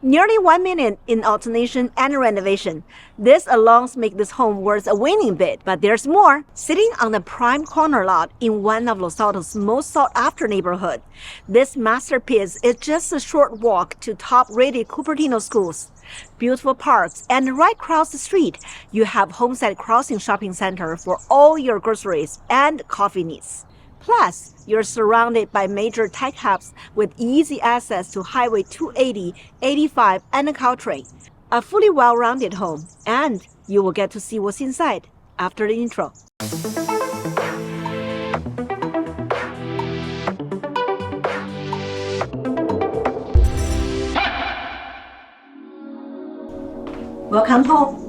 Nearly 1 million in alternation and renovation. This alone makes this home worth a winning bid, but there's more. Sitting on the prime corner lot in one of Los Altos' most sought-after neighborhood, this masterpiece is just a short walk to top-rated Cupertino schools, beautiful parks, and right across the street, you have Homestead Crossing Shopping Center for all your groceries and coffee needs. Plus, you're surrounded by major tech hubs with easy access to Highway 280, 85, and Caltrain. A fully well-rounded home, and you will get to see what's inside after the intro. Welcome home.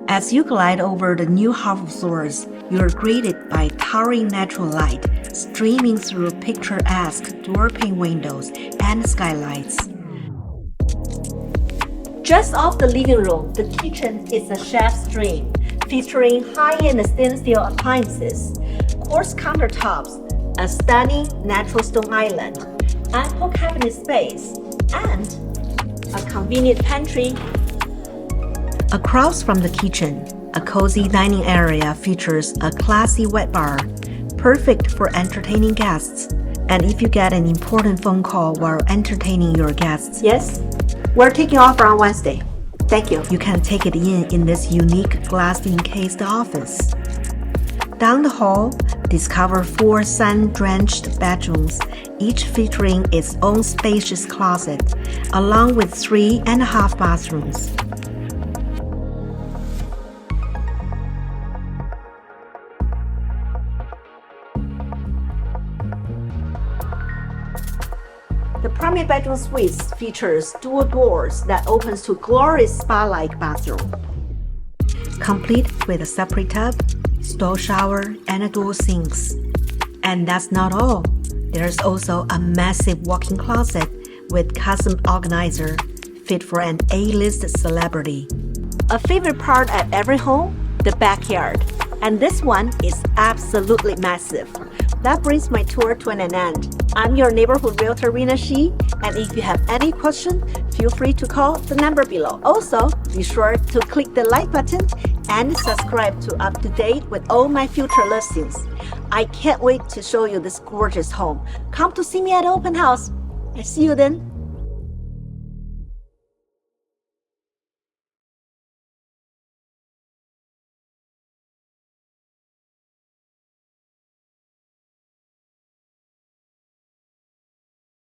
As you glide over the new harbor floors, you're greeted by towering natural light streaming through picturesque door-pane windows and skylights. Just off the living room, the kitchen is a chef's dream, featuring high-end stainless steel appliances, quartz countertops, a stunning natural stone island, ample cabinet space, and a convenient pantry. Across from the kitchen, a cozy dining area features a classy wet bar, perfect for entertaining guests. And if you get an important phone call while entertaining your guests, yes, we're taking off on Wednesday. Thank you. You can take it in this unique glass-encased office. Down the hall, discover 4 sun-drenched bedrooms, each featuring its own spacious closet, along with 3.5 bathrooms. The primary bedroom suite features dual doors that opens to glorious spa-like bathroom, complete with a separate tub, stall shower, and dual sinks. And that's not all. There's also a massive walk-in closet with custom organizer fit for an A-list celebrity. A favorite part of every home, the backyard. And this one is absolutely massive. That brings my tour to an end. I'm your neighborhood realtor, Renna Shee, and if you have any question, feel free to call the number below. Also, be sure to click the like button and subscribe to up to date with all my future listings. I can't wait to show you this gorgeous home. Come to see me at open house. I see you then.